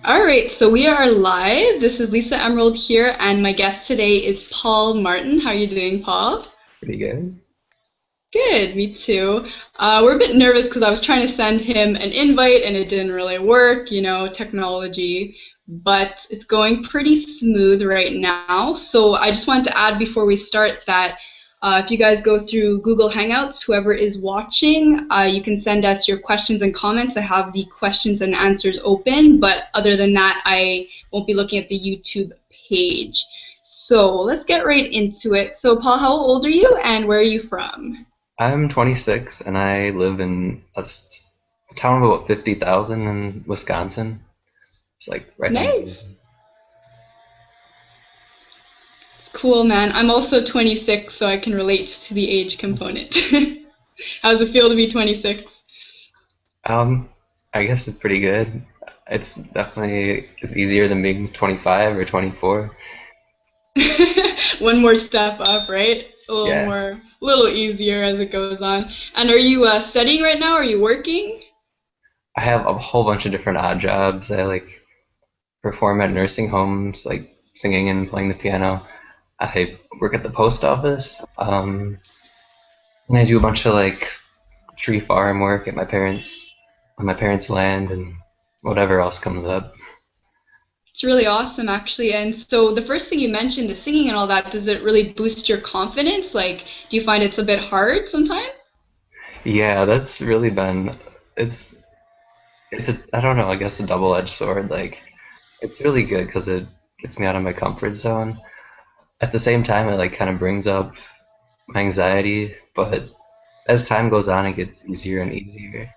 All right, so we are live. This is Lisa Emerald here, and my guest today is Paul Martin. How are you doing, Paul? Pretty good. Good, me too. We're a bit nervous because I was trying to send him an invite and it didn't really work, technology, but it's going pretty smooth right now. So I just wanted to add before we start that if you guys go through Google Hangouts, whoever is watching, you can send us your questions and comments. I have the questions and answers open, but other than that, I won't be looking at the YouTube page. So let's get right into it. So, Paul, how old are you and where are you from? I'm 26 and I live in a town of about 50,000 in Wisconsin. It's like right on the border. Nice. It's cool, man. I'm also 26, so I can relate to the age component. How does it feel to be 26? Um, I guess it's pretty good. It's definitely is easier than being 25 or 24. One more step up, right? A little Yeah, more, a little easier as it goes on. And are you studying right now? Are you working? I have a whole bunch of different odd jobs. I like perform at nursing homes, like singing and playing the piano. I work at the post office, and I do a bunch of like tree farm work at my parents' land, and whatever else comes up. It's really awesome, actually. And so the first thing you mentioned, the singing and all that, does it really boost your confidence? Like, do you find it's a bit hard sometimes? Yeah, that's really been it's it's a I don't know, I guess a double-edged sword. Like it's really good because it gets me out of my comfort zone. At the same time, it like kind of brings up my anxiety, but as time goes on, it gets easier and easier.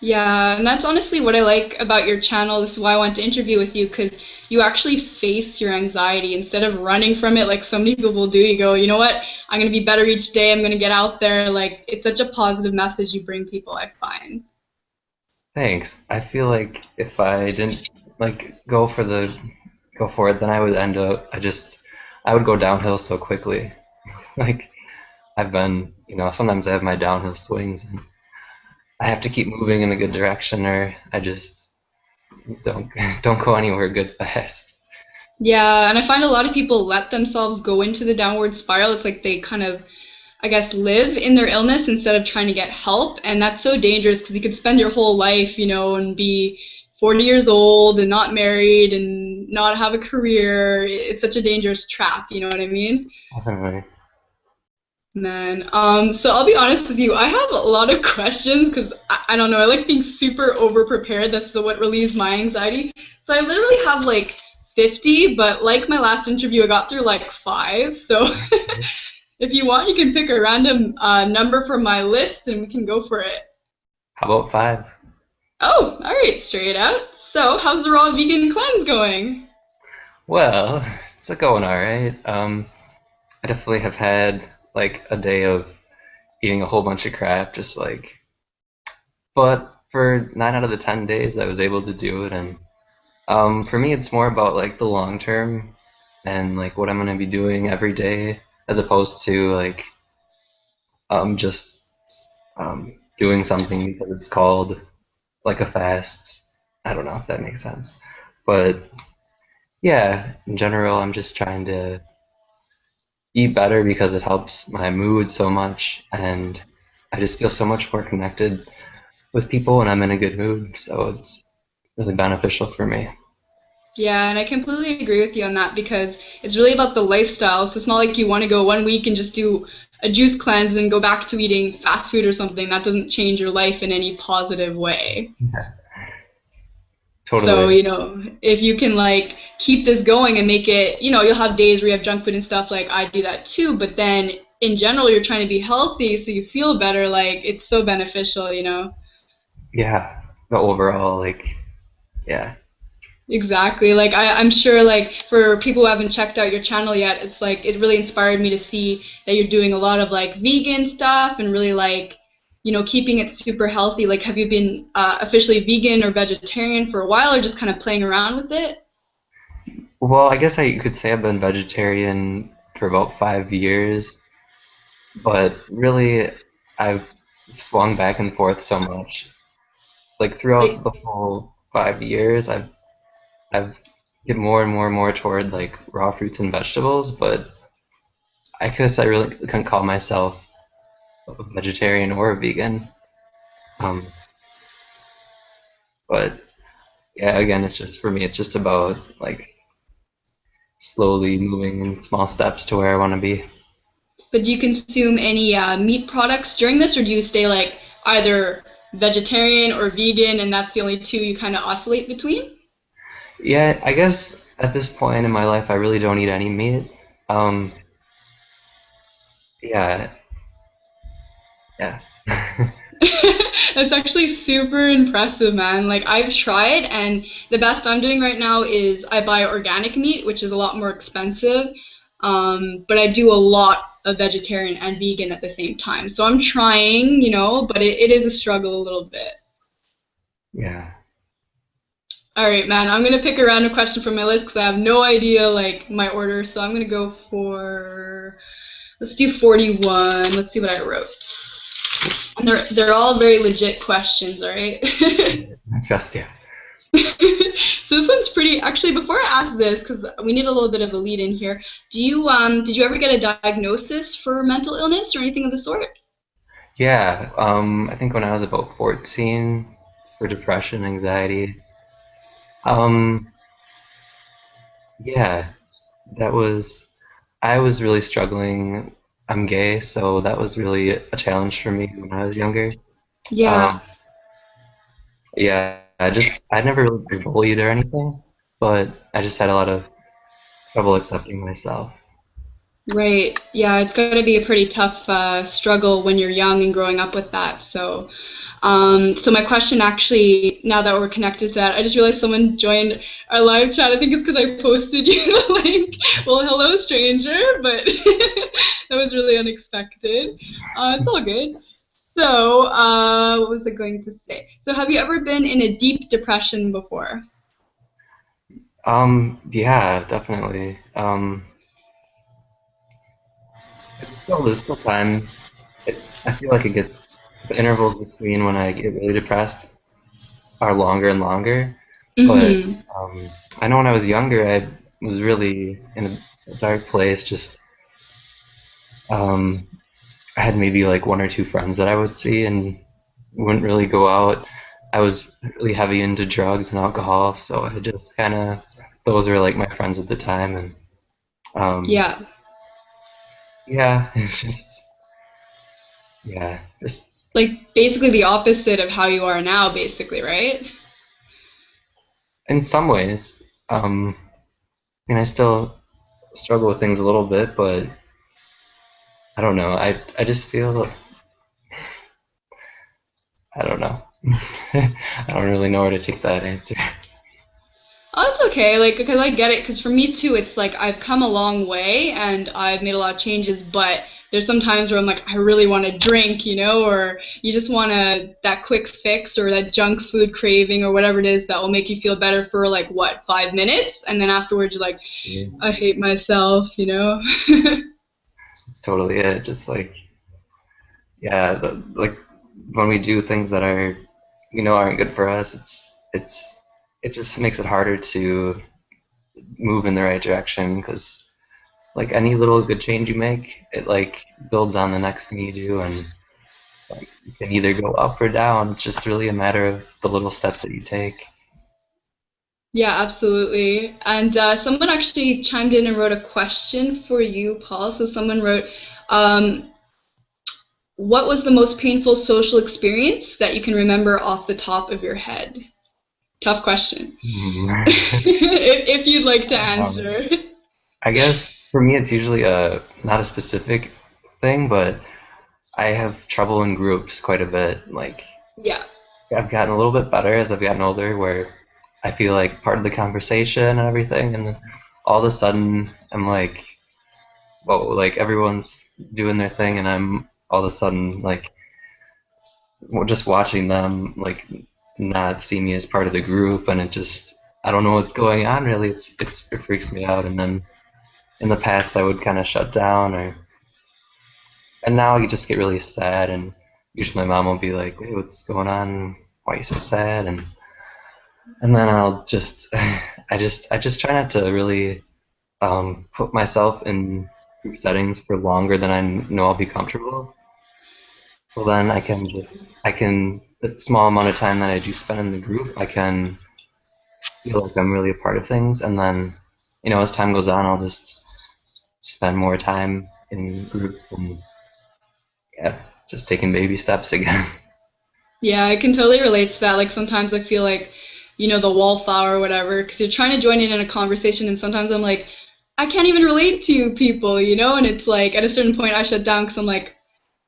Yeah, and that's honestly what I like about your channel. This is why I want to interview with you because you actually face your anxiety instead of running from it like so many people do. You go, you know what? I'm going to be better each day. I'm going to get out there. Like, it's such a positive message you bring people, I find. Thanks. I feel like if I didn't like go for it, then I would end up I would go downhill so quickly. Like I've been, sometimes I have my downhill swings and I have to keep moving in a good direction or I just don't don't go anywhere good fast. Yeah, and I find a lot of people let themselves go into the downward spiral. It's like they kind of, I guess, live in their illness instead of trying to get help. And that's so dangerous because you could spend your whole life, and be 40 years old and not married and not have a career. It's such a dangerous trap, you know what I mean? Definitely. Man, so I'll be honest with you. I have a lot of questions because I don't know. I like being super over prepared. That's what relieves my anxiety. So I literally have like 50, but like my last interview, I got through like five. So if you want, you can pick a random number from my list and we can go for it. How about five? Oh, all right, straight out. So how's the raw vegan cleanse going? Well, it's going all right. I definitely have had like a day of eating a whole bunch of crap, just like, but for 9 out of the 10 days, I was able to do it, and for me, it's more about like the long term and like what I'm gonna be doing every day, as opposed to like just doing something because it's called like a fast. I don't know if that makes sense, but yeah, in general, I'm just trying to eat better because it helps my mood so much, and I just feel so much more connected with people when I'm in a good mood. So it's really beneficial for me. Yeah, and I completely agree with you on that because it's really about the lifestyle. So it's not like you want to go 1 week and just do a juice cleanse and then go back to eating fast food or something. That doesn't change your life in any positive way. So, Totally. if you can like keep this going and make it, you'll have days where you have junk food and stuff like I do that too, but then in general you're trying to be healthy so you feel better, like it's so beneficial. Yeah. The overall, like, yeah. Exactly. Like I'm sure like for people who haven't checked out your channel yet, it's like it really inspired me to see that you're doing a lot of like vegan stuff and really like, keeping it super healthy. Like have you been officially vegan or vegetarian for a while or just kind of playing around with it? Well, I guess I could say I've been vegetarian for about 5 years, but really I've swung back and forth so much. like Like, throughout the whole 5 years, I've get more and more and more toward like raw fruits and vegetables, but I guess I really couldn't call myself a vegetarian or a vegan. Um, but yeah, again, it's just for me, it's just about like slowly moving in small steps to where I want to be. but do you consume any meat products during this, or do you stay like either vegetarian or vegan, and that's the only two you kind of oscillate between? Yeah, I guess at this point in my life, I really don't eat any meat. Um, yeah, yeah. That's actually super impressive, man. Like I've tried, and the best I'm doing right now is I buy organic meat, which is a lot more expensive. But I do a lot of vegetarian and vegan at the same time. So I'm trying, but it is a struggle a little bit. Yeah. All right, man. I'm gonna pick a random question from my list because I have no idea like my order. So I'm gonna go for let's do 41. Let's see what I wrote. And they're all very legit questions, all right? I trust you. So this one's pretty. Actually, before I ask this, because we need a little bit of a lead in here. Did you ever get a diagnosis for mental illness or anything of the sort? Yeah, I think when I was about 14 for depression, anxiety. Um, yeah, that was, I was really struggling. I'm gay, so that was really a challenge for me when I was younger. Yeah, Um, yeah, I never really was bullied or anything, but I just had a lot of trouble accepting myself. right. Yeah, it's got to be a pretty tough struggle when you're young and growing up with that. So my question actually, now that we're connected to that, I just realized someone joined our live chat. I think it's because I posted you the link. Well, hello, stranger, but that was really unexpected. It's all good. So, what was I going to say? So, have you ever been in a deep depression before? Yeah, definitely. There's still times. I feel like it gets the intervals between when I get really depressed are longer and longer. But Mm-hmm. I know when I was younger, I was really in a dark place. Just um, I had maybe like one or two friends that I would see, and wouldn't really go out. I was really heavy into drugs and alcohol, so I just kind of those were like my friends at the time, and um, Yeah. yeah, it's just yeah, just Like, basically the opposite of how you are now, basically, right? in some ways. I mean, I still struggle with things a little bit, but I don't know. I just feel I don't know. I don't really know where to take that answer. Oh, it's okay. Like, because I get it. Because for me too, it's like I've come a long way and I've made a lot of changes. But there's some times where I'm like, I really want to drink, or you just want that quick fix or that junk food craving or whatever it is that will make you feel better for like what 5 minutes, and then afterwards you're like, Yeah, I hate myself. it's totally it. Just like yeah, like when we do things that are aren't good for us, it just makes it harder to move in the right direction because like any little good change you make, it like builds on the next thing you do, and like you can either go up or down. It's just really a matter of the little steps that you take. Yeah, absolutely. And someone actually chimed in and wrote a question for you, Paul. So someone wrote, um, what was the most painful social experience that you can remember off the top of your head? Tough question. Hmm. if you'd like to um, answer. I guess for me, it's usually a not a specific thing, but I have trouble in groups quite a bit. Like Yeah. I've gotten a little bit better as I've gotten older, where I feel like part of the conversation and everything, and then all of a sudden I'm like, whoa, like everyone's doing their thing, and I'm all of a sudden like just watching them like not see me as part of the group, and it just I don't know what's going on really. It freaks me out, and then in the past I would kind of shut down, or and now you just get really sad, and usually my mom will be like, hey, what's going on? why are you so sad? And then I'll just I just try not to really put myself in group settings for longer than I know I'll be comfortable. So then I can the small amount of time that I do spend in the group, I can feel like I'm really a part of things, and then as time goes on, I'll just spend more time in groups and yeah, just taking baby steps again. Yeah, I can totally relate to that. Like sometimes I feel like, the wallflower or whatever, because you're trying to join in a conversation, and sometimes I'm like, I can't even relate to people, and it's like at a certain point I shut down because I'm like,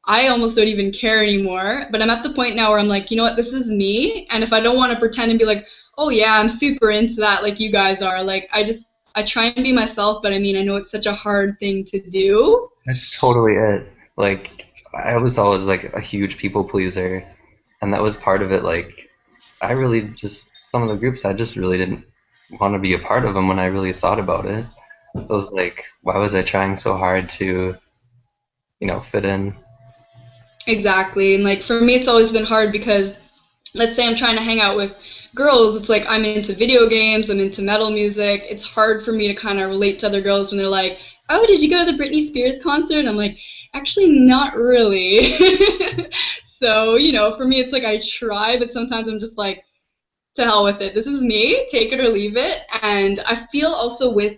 I almost don't even care anymore. But I'm at the point now where I'm like, you know what, this is me, and if I don't want to pretend and be like, oh yeah, I'm super into that, like you guys are, like I try and be myself, but I mean, I know it's such a hard thing to do. That's totally it. Like I was always like a huge people pleaser, and that was part of it. Like I really just some of the groups I just really didn't want to be a part of them when I really thought about it. So it was like, why was I trying so hard to, fit in? Exactly. And like for me, it's always been hard because let's say I'm trying to hang out with girls, it's like I'm into video games, I'm into metal music. It's hard for me to kind of relate to other girls when they're like, "Oh, did you go to the Britney Spears concert?" I'm like, "Actually, not really." So, for me, it's like I try, but sometimes I'm just like, to hell with it. This is me, take it or leave it. And I feel also with,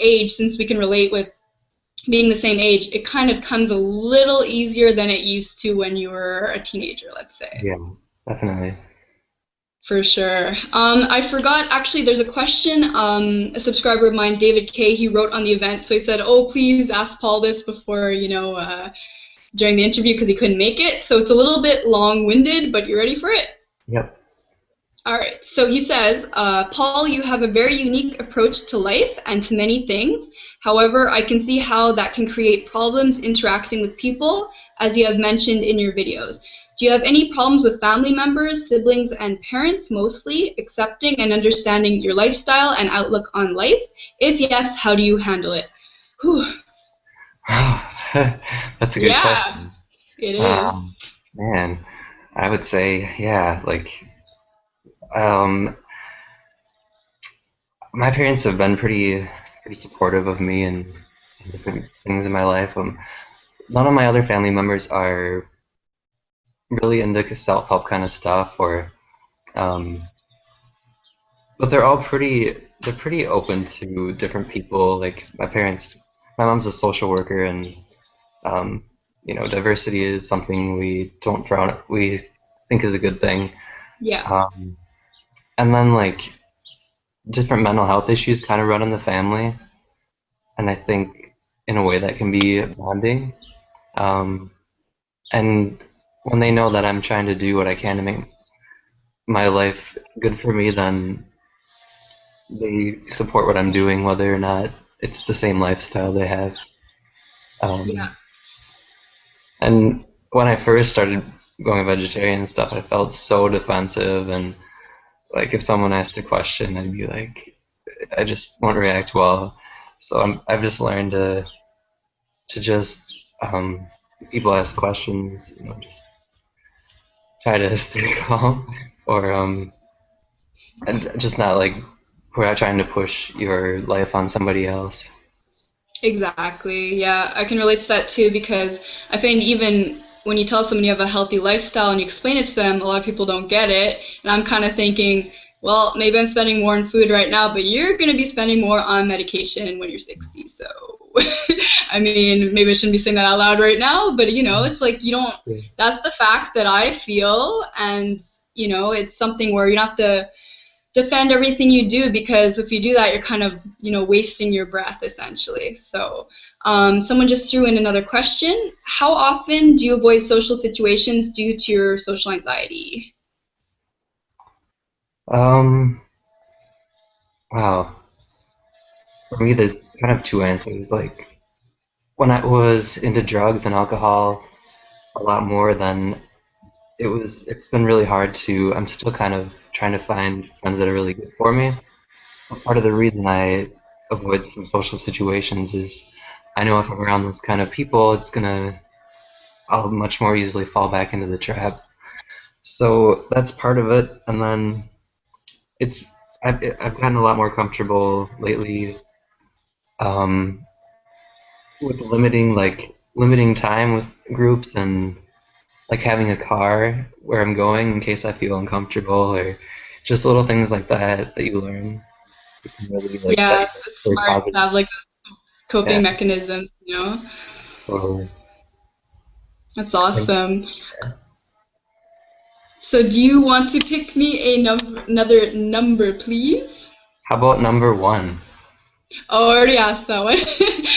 age, since we can relate with being the same age, it kind of comes a little easier than it used to when you were a teenager, let's say. Yeah, definitely. For sure. I forgot, actually, there's a question a subscriber of mine, David K, he wrote on the event. So he said, oh, please ask Paul this before, during the interview because he couldn't make it. So it's a little bit long-winded, but you ready for it? Yep. All right. So he says, Paul, you have a very unique approach to life and to many things. However, I can see how that can create problems interacting with people, as you have mentioned in your videos. Do you have any problems with family members, siblings, and parents mostly accepting and understanding your lifestyle and outlook on life? If yes, how do you handle it? Whew. That's a good Yeah, question. it is. Um, Man, I would say, yeah, like, um, my parents have been pretty supportive of me and different things in my life. None of my other family members are really into self-help kind of stuff, um, but they're pretty open to different people. Like my mom's a social worker, and um, diversity is something we think is a good thing. Yeah. Um, and then like different mental health issues kind of run in the family, and I think in a way that can be bonding. Um, and when they know that I'm trying to do what I can to make my life good for me, then they support what I'm doing, whether or not it's the same lifestyle they have. Yeah. Um, and when I first started going vegetarian and stuff, I felt so defensive, and like if someone asked a question, I'd be like, I just won't react well. So I've just learned to just if people ask questions, just try to stay calm, or and just not like we're not trying to push your life on somebody else. Exactly. Yeah, I can relate to that too because I find even when you tell someone you have a healthy lifestyle and you explain it to them, a lot of people don't get it. And I'm kind of thinking, well, maybe I'm spending more on food right now, but you're going to be spending more on medication when you're 60. So, I mean, maybe I shouldn't be saying that out loud right now, but it's like you don't, Yeah. that's the fact that I feel. And, it's something where you don't have to defend everything you do because if you do that you're kind of wasting your breath essentially. So someone just threw in another question: how often do you avoid social situations due to your social anxiety? Um, wow. For me, there's kind of two answers. Like when I was into drugs and alcohol a lot more than it's been really hard to, I'm still kind of trying to find friends that are really good for me. So part of the reason I avoid some social situations is I know if I'm around those kind of people, I'll much more easily fall back into the trap. So that's part of it, and then it's I've gotten a lot more comfortable lately um, with limiting time with groups and like having a car where I'm going in case I feel uncomfortable or just little things like that that you learn. You can really like set Yeah, you up it's for smart to positive. have like Yeah, coping mechanisms, you know? totally. That's And, awesome. yeah. So do you want to pick me another number, please? How about number one? Oh, I already asked that one.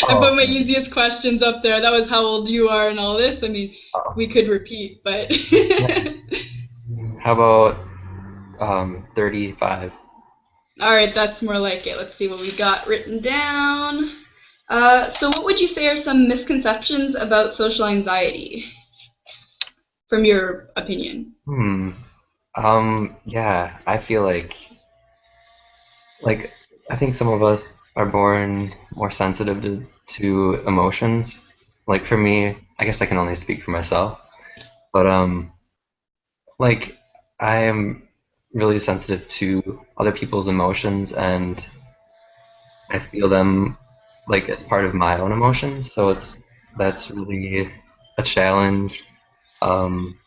I Oh, put my easiest questions up there. That was how old you are and all this. I mean, we oh, could repeat, but yeah. How about 35? all right, that's more like it. Let's see what we got written down. So what would you say are some misconceptions about social anxiety, from your opinion? Hmm. Yeah, I feel like I think some of us are born more sensitive to emotions. Like for me, I guess I can only speak for myself, but like I am really sensitive to other people's emotions and I feel them like as part of my own emotions. So that's really a challenge um,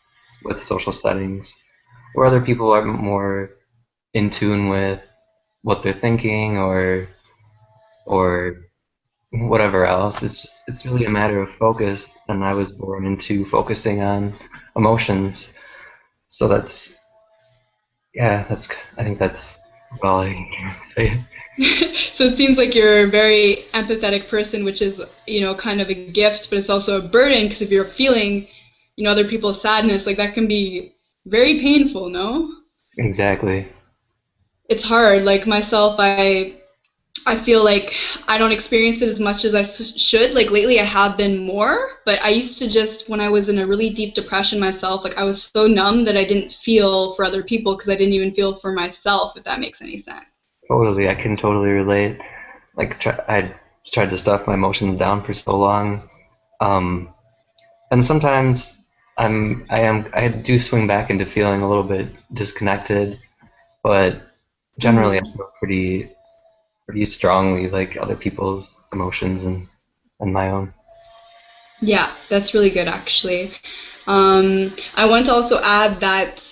with social settings where other people are more in tune with what they're thinking or whatever else. It's really a matter of focus, and I was born into focusing on emotions. So that's yeah, that's I think that's all I can say. So it seems like you're a very empathetic person, which is, kind of a gift, but it's also a burden because if you're feeling, other people's sadness, like that can be very painful, no? Exactly. It's hard. Like myself, I feel like I don't experience it as much as I should. Like lately, I have been more, but I used to just, when I was in a really deep depression myself, like I was so numb that I didn't feel for other people because I didn't even feel for myself, if that makes any sense. Totally, I can totally relate. I tried to stuff my emotions down for so long, um, and sometimes I do swing back into feeling a little bit disconnected, but generally I Mm. feel pretty strongly like other people's emotions and my own. Yeah, that's really good actually. I want to also add that,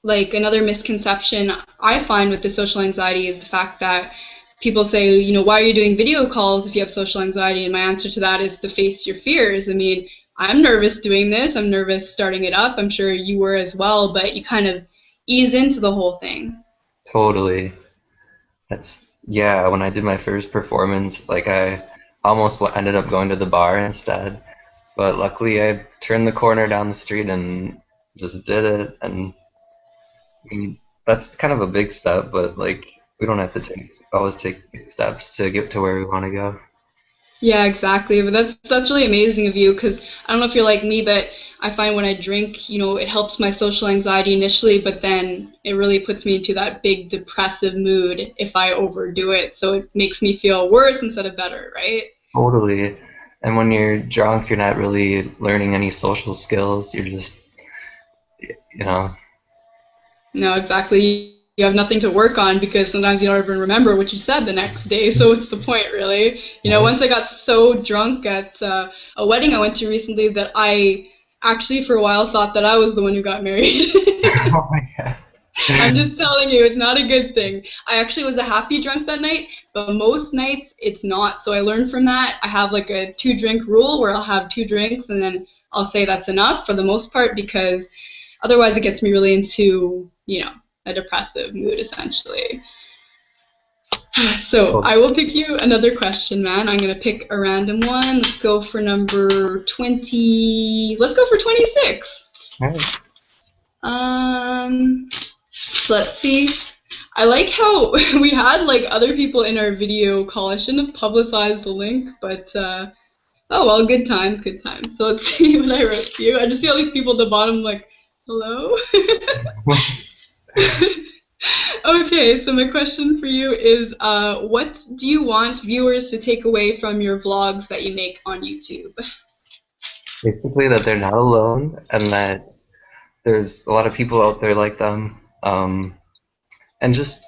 like, another misconception I find with the social anxiety is the fact that people say, why are you doing video calls if you have social anxiety? And my answer to that is to face your fears. I mean, I'm nervous doing this. I'm nervous starting it up. I'm sure you were as well, but you kind of ease into the whole thing. Totally. That's yeah. When I did my first performance, like I almost ended up going to the bar instead, but luckily I turned the corner down the street and just did it. And I mean, that's kind of a big step, but like we don't have to always take big steps to get to where we want to go. Yeah, exactly. But that's really amazing of you because I don't know if you're like me, but I find when I drink, it helps my social anxiety initially, but then it really puts me into that big depressive mood if I overdo it. So it makes me feel worse instead of better, right? Totally. And when you're drunk, you're not really learning any social skills. You're just, you know, No, exactly. You have nothing to work on because sometimes you don't even remember what you said the next day. So what's the point, really? right? Once I got so drunk at a wedding I went to recently that I actually for a while thought that I was the one who got married. Oh my God. I'm just telling you, it's not a good thing. I actually was a happy drunk that night, but most nights it's not. So I learned from that. I have like a 2 drink rule where I'll have 2 drinks and then I'll say that's enough for the most part because otherwise it gets me really into, a depressive mood essentially. So Well, I will pick you another question, man. I'm going to pick a random one. Let's go for number 20. Let's go for 26. all right. Um, so let's see. I like how we had like other people in our video call. I shouldn't have publicized the link, but oh well, good times, good times. So let's see what I wrote to you. I just see all these people at the bottom like, hello? Okay, so my question for you is what do you want viewers to take away from your vlogs that you make on YouTube? Basically, that they're not alone and that there's a lot of people out there like them, and just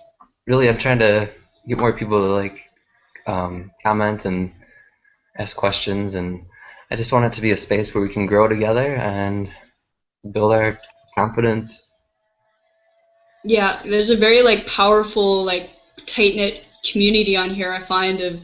really, I'm trying to get more people to like comment and ask questions, and I just want it to be a space where we can grow together and build our confidence. Yeah, there's a very like powerful, like tight knit community on here. I find of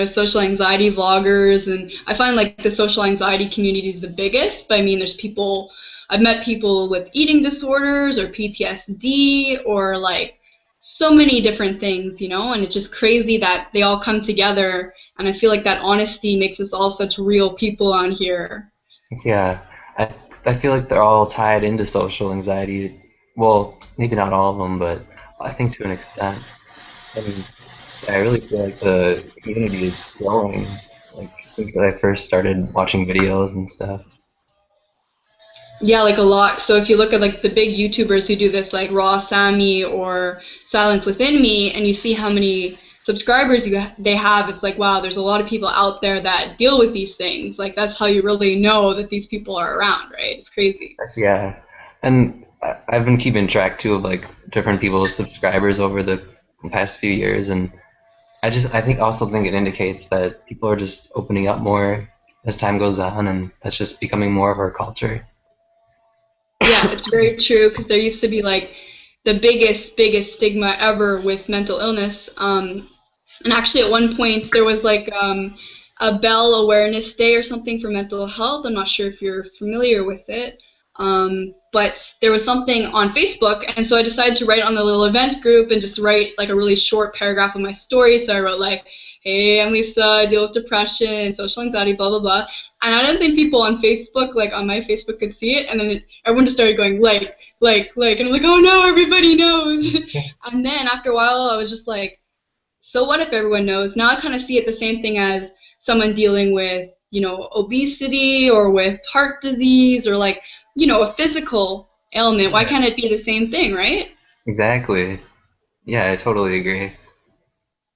social anxiety vloggers, and I find like the social anxiety community is the biggest. But I mean, there's people I've met people with eating disorders or PTSD or like so many different things, and it's just crazy that they all come together. And I feel like that honesty makes us all such real people on here. Yeah, I feel like they're all tied into social anxiety. Well, maybe not all of them, but I think to an extent. And yeah, I really feel like the community is growing. Like since I first started watching videos and stuff. Yeah, like a lot. So if you look at like the big YouTubers who do this, like Raw Sammy or Silence Within Me, and you see how many subscribers they have, it's like, wow, there's a lot of people out there that deal with these things. Like that's how you really know that these people are around, right? It's crazy. Yeah, and I've been keeping track too of like different people's subscribers over the past few years, and I think also think it indicates that people are just opening up more as time goes on, and that's just becoming more of our culture. Yeah, it's very true because there used to be like the biggest stigma ever with mental illness. And actually, at one point, there was like a Bell Awareness Day or something for mental health. I'm not sure if you're familiar with it. But there was something on Facebook, and so I decided to write on the little event group and just write like a really short paragraph of my story. So I wrote like, "Hey, I'm Lisa. I deal with depression, social anxiety, blah blah blah." And I didn't think people on Facebook, like on my Facebook, could see it. And then everyone just started going like, and I'm like, "Oh no, everybody knows." And then after a while, I was just like, so what if everyone knows? Now I kind of see it the same thing as someone dealing with, obesity or with heart disease or like, a physical ailment. Why Yeah, can't it be the same thing, right? exactly. Yeah, I totally agree.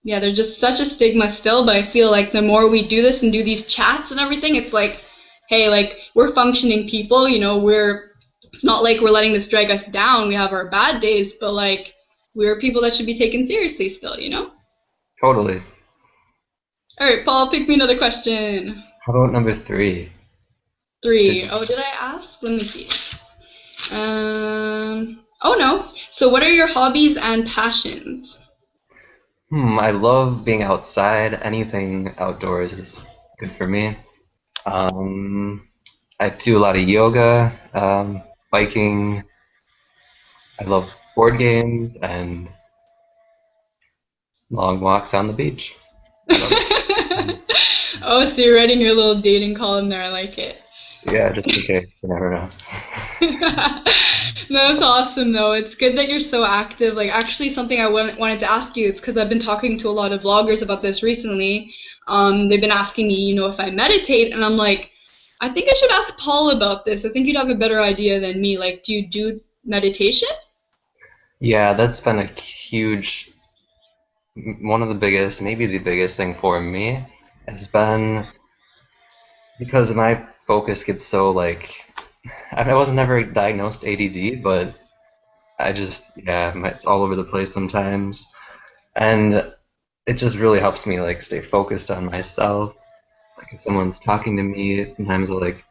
Yeah, there's just such a stigma still, but I feel like the more we do this and do these chats and everything, it's like, hey, like we're functioning people, it's not like we're letting this drag us down. We have our bad days, but like we're people that should be taken seriously still. Totally. All right, Paul, pick me another question. How about number three? Did Three. Oh, did I ask? Let me see. Oh no. So, what are your hobbies and passions? I love being outside. Anything outdoors is good for me. Um, I do a lot of yoga, biking. I love board games and long walks on the beach. What about you? Oh, so you're writing your little dating column there. I like it. Yeah, just in case. You never know. No, it's awesome though. It's good that you're so active. Like, actually, something I wanted to ask you is because I've been talking to a lot of vloggers about this recently. They've been asking me, if I meditate, and I'm like, I think I should ask Paul about this. I think you'd have a better idea than me. Like, do you do meditation? Yeah, that's been a huge, one of the biggest, maybe the biggest thing for me has been because my focus gets so like, I wasn't never diagnosed ADD, but I just, yeah, it's all over the place sometimes. And it just really helps me like stay focused on myself. Like if someone's talking to me, sometimes I'll like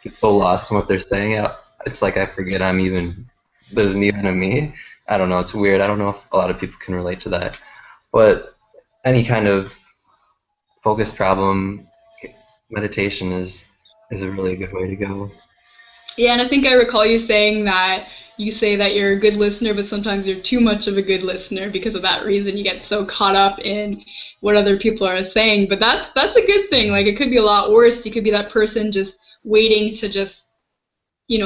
get so lost in what they're saying. It's like I forget there's even a me. I don't know, it's weird. I don't know if a lot of people can relate to that. But any kind of focus problem, meditation is a really good way to go. Yeah, and I think I recall you saying that you say that you're a good listener, but sometimes you're too much of a good listener because of that reason. You get so caught up in what other people are saying. But that's a good thing. Like it could be a lot worse. You could be that person just waiting to just,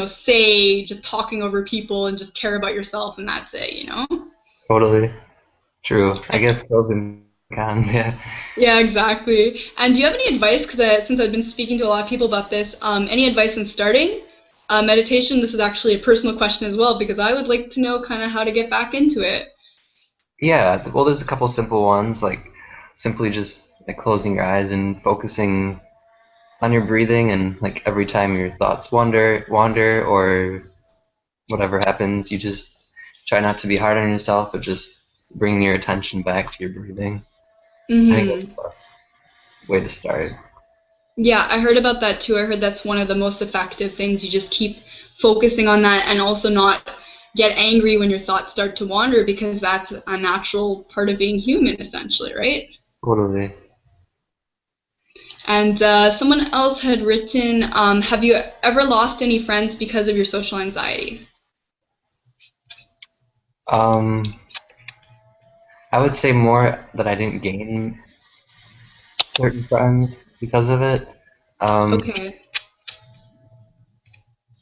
say, just talking over people and just care about yourself and that's it. Totally true. I I, guess pros and cons, yeah. yeah, exactly. And do you have any advice? Because since I've been speaking to a lot of people about this, any advice in starting meditation? This is actually a personal question as well because I would like to know kind of how to get back into it. Yeah, well, there's a couple simple ones, like simply just like closing your eyes and focusing on your breathing, and like every time your thoughts wander, or whatever happens, you just try not to be hard on yourself, but just bring your attention back to your breathing. I think that's Hmm. the best way to start. Yeah, I heard about that too. I heard that's one of the most effective things. You just keep focusing on that and also not get angry when your thoughts start to wander because that's a natural part of being human, essentially, right? Totally. And someone else had written, have you ever lost any friends because of your social anxiety? Um, I would say more that I didn't gain certain friends because of it. Um, Okay.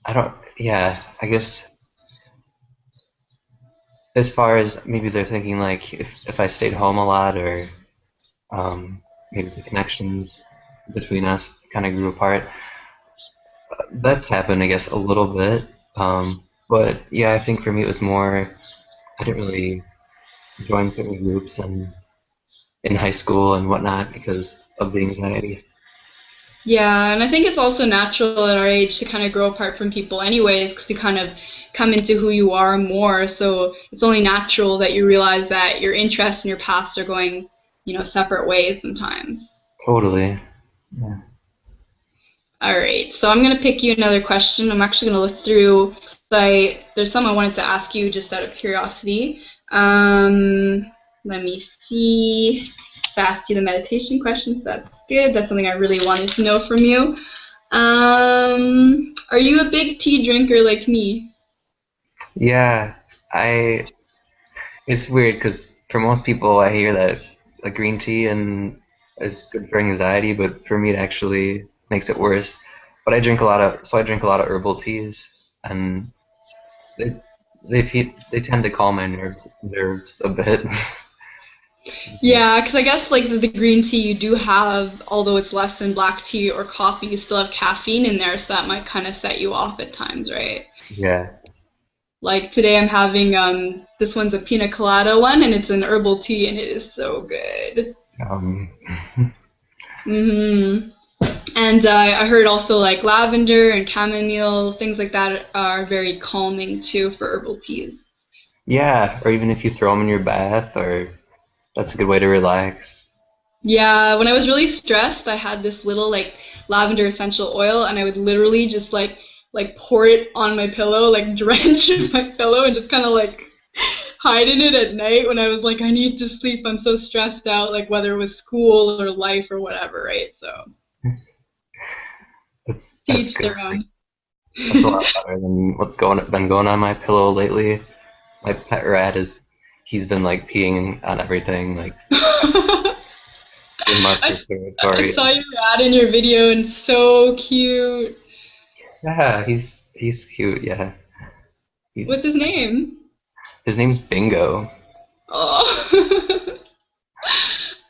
I don't, yeah, I guess as far as maybe they're thinking like if I stayed home a lot or maybe the connections between us kind of grew apart. That's happened, I guess, a little bit. But yeah, I think for me it was more I didn't really join certain groups and in high school and whatnot because of the anxiety. Yeah, and I think it's also natural at our age to kind of grow apart from people anyways, because you kind of come into who you are more. So it's only natural that you realize that your interests and your paths are going, separate ways sometimes. Totally. Yeah. All right, so I'm gonna pick you another question. I'm actually gonna look through. There's some I wanted to ask you just out of curiosity. Let me see. So I asked you the meditation questions. That's good. That's something I really wanted to know from you. Are you a big tea drinker like me? Yeah, I it's weird because for most people I hear that like green tea and is good for anxiety, but for me it actually makes it worse. But I drink a lot of herbal teas, and they they tend to calm my nerves a bit. Yeah, because I guess like the green tea you do have, although it's less than black tea or coffee, you still have caffeine in there, so that might kind of set you off at times, right? Yeah. Like today I'm having this one's a pina colada one and it's an herbal tea and it is so good. Um, Hmm. And I heard also like lavender and chamomile, things like that are very calming too for herbal teas. yeah, or even if you throw them in your bath, or that's a good way to relax. Yeah, when I was really stressed, I had this little like lavender essential oil and I would literally just like pour it on my pillow, like drench my pillow and just kind of like hide in it at night when I was like I need to sleep. I'm so stressed out, like whether it was school or life or whatever, right? So, to That's each good. their own. That's a lot better than what's been going on my pillow lately. My pet rat is he's been like peeing on everything, like in I, marker I territory. saw your ad in your video and so cute. Yeah, he's cute. Yeah, he, What's his name? his name's Bingo. Oh,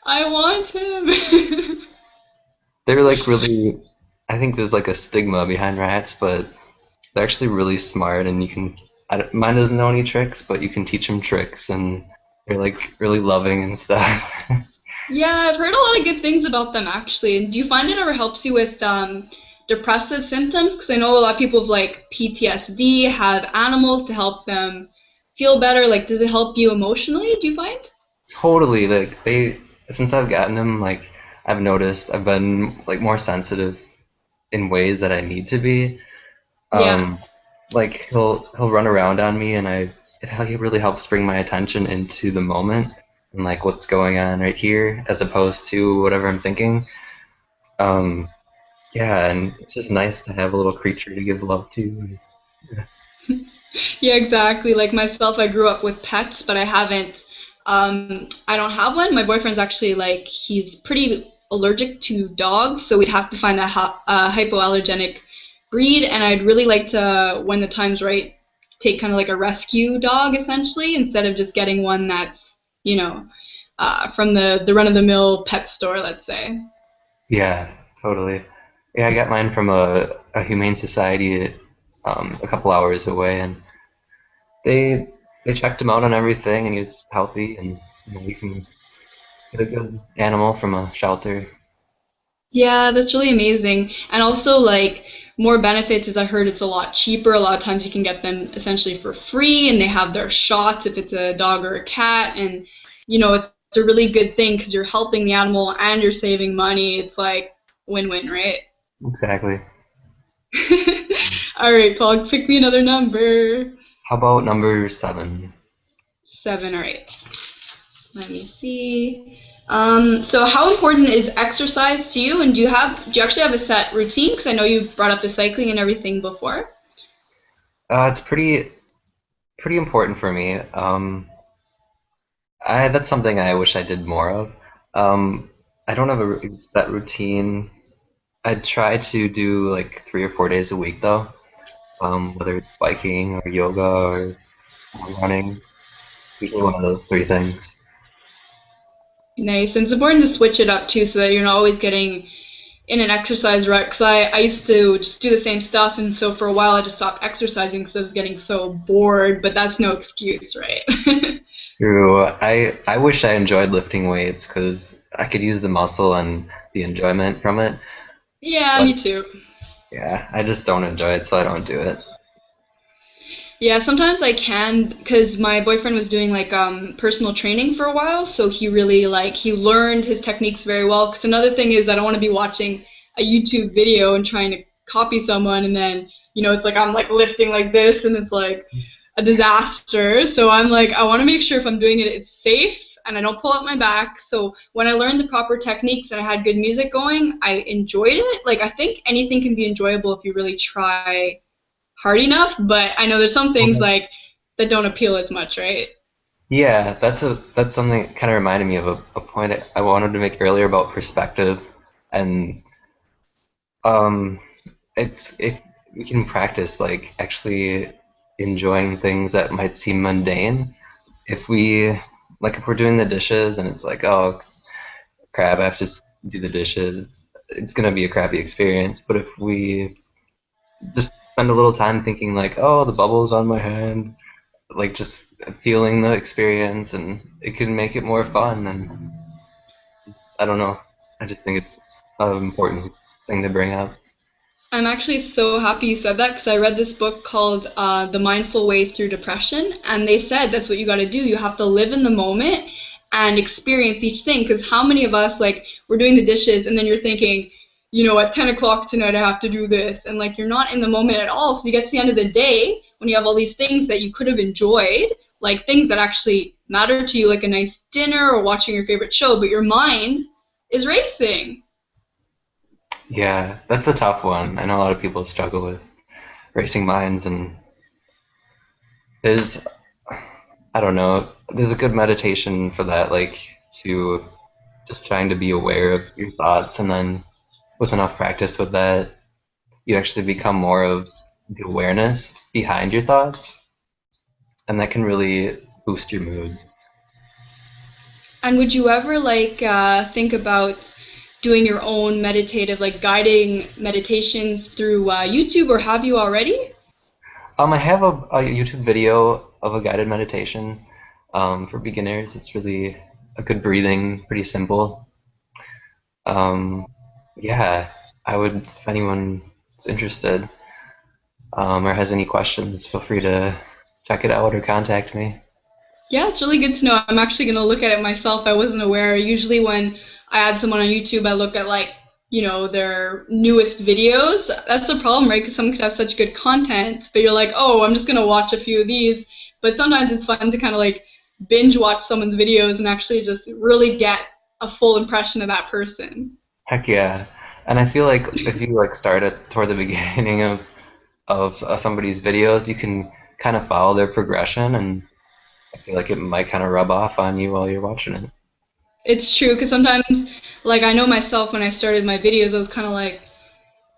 I want him. They're like really. I think there's like a stigma behind rats, but they're actually really smart, and you can. Mine doesn't know any tricks, but you can teach them tricks, and they're like really loving and stuff. Yeah, I've heard a lot of good things about them actually. Do you find it ever helps you with depressive symptoms? Because I know a lot of people have like PTSD, have animals to help them feel better. Like, does it help you emotionally, do you find? Totally, like they since I've gotten them, like I've noticed I've been like more sensitive in ways that I need to be. Yeah. Um, like he'll run around on me, and it really helps bring my attention into the moment and like what's going on right here, as opposed to whatever I'm thinking. Um, yeah, and it's just nice to have a little creature to give love to. Yeah. Yeah, exactly. Like myself, I grew up with pets, but I don't have one. My boyfriend's actually like, he's pretty allergic to dogs, so we'd have to find a hypoallergenic breed. And I'd really like to, when the time's right, take kind of like a rescue dog essentially, instead of just getting one that's, you know, from the run-of-the-mill pet store, let's say. Yeah, totally. Yeah, I got mine from a humane society a couple hours away, and they they checked him out on everything, and he was healthy, and you can get a good animal from a shelter. Yeah, that's really amazing. And also, like, more benefits is I heard it's a lot cheaper. A lot of times you can get them essentially for free, and they have their shots if it's a dog or a cat. And, it's a really good thing because you're helping the animal and you're saving money. It's like win-win, right? Exactly. All right, Paul, pick me another number. How about number 7? 7 or 8. Let me see. So how important is exercise to you? And do you actually have a set routine? Because I know you brought up the cycling and everything before. It's pretty important for me. That's something I wish I did more of. Um, I don't have a set routine. I try to do like 3 or 4 days a week though. Whether it's biking or yoga or running, usually one of those three things. Nice. And it's important to switch it up too so that you're not always getting in an exercise rut. Because I used to just do the same stuff. And so for a while I just stopped exercising because I was getting so bored. But that's no excuse, right? True. I wish I enjoyed lifting weights because I could use the muscle and the enjoyment from it. Yeah, But me too. yeah, I just don't enjoy it, so I don't do it. Yeah, sometimes I can because my boyfriend was doing like personal training for a while, so he really like he learned his techniques very well. Because another thing is I don't want to be watching a YouTube video and trying to copy someone, and then it's like I'm like lifting like this, and it's like a disaster. So I'm like I want to make sure if I'm doing it, it's safe and I don't pull out my back. So when I learned the proper techniques and I had good music going, I enjoyed it. Like I think anything can be enjoyable if you really try hard enough, but I know there's some things Okay. like that don't appeal as much, right? Yeah, that's something that kind of reminded me of a point I wanted to make earlier about perspective, and um, it's if we can practice like actually enjoying things that might seem mundane. If we if we're doing the dishes and it's like, oh crap, I have to do the dishes, it's gonna be a crappy experience. But if we just spend a little time thinking like, oh, the bubbles on my hand, like just feeling the experience, and it can make it more fun. And just, I don't know, I just think it's an important thing to bring up. I'm actually so happy you said that because I read this book called The Mindful Way Through Depression, and they said that's what you got to do. You have to live in the moment and experience each thing. Because how many of us, like, we're doing the dishes and then you're thinking, at 10 o'clock tonight I have to do this, and like you're not in the moment at all. So you get to the end of the day when you have all these things that you could have enjoyed, like things that actually matter to you, like a nice dinner or watching your favorite show, but your mind is racing. Yeah, that's a tough one. I know a lot of people struggle with racing minds, and there's I don't know, there's a good meditation for that, like to just trying to be aware of your thoughts, and then with enough practice with that, you actually become more of the awareness behind your thoughts, and that can really boost your mood. And would you ever like think about doing your own meditative, like guiding meditations through YouTube, or have you already? I have a YouTube video of a guided meditation for beginners. It's really a good breathing, pretty simple. Um, yeah, I would, if anyone is interested or has any questions, feel free to check it out or contact me. Yeah, it's really good to know. I'm actually going to look at it myself. I wasn't aware. Usually, when I add someone on YouTube, I look at like, their newest videos. That's the problem, right? Because someone could have such good content, but you're like, oh, I'm just going to watch a few of these. But sometimes it's fun to kind of like binge watch someone's videos and actually just really get a full impression of that person. Heck yeah. And I feel like if you start at toward the beginning of somebody's videos, you can kind of follow their progression, and I feel like it might kind of rub off on you while you're watching it. It's true, because sometimes, like, I know myself when I started my videos, I was kind of like,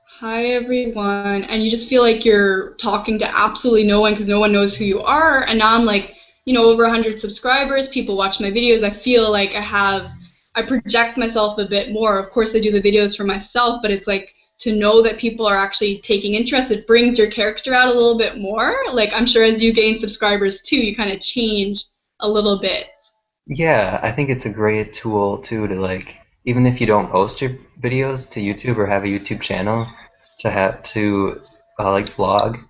hi everyone, and you just feel like you're talking to absolutely no one because no one knows who you are. And now I'm like, over 100 subscribers, people watch my videos. I feel like I project myself a bit more. Of course, I do the videos for myself, but it's like to know that people are actually taking interest, it brings your character out a little bit more. Like, I'm sure as you gain subscribers too, you kind of change a little bit. Yeah, I think it's a great tool too to even if you don't post your videos to YouTube or have a YouTube channel, to have to like vlog,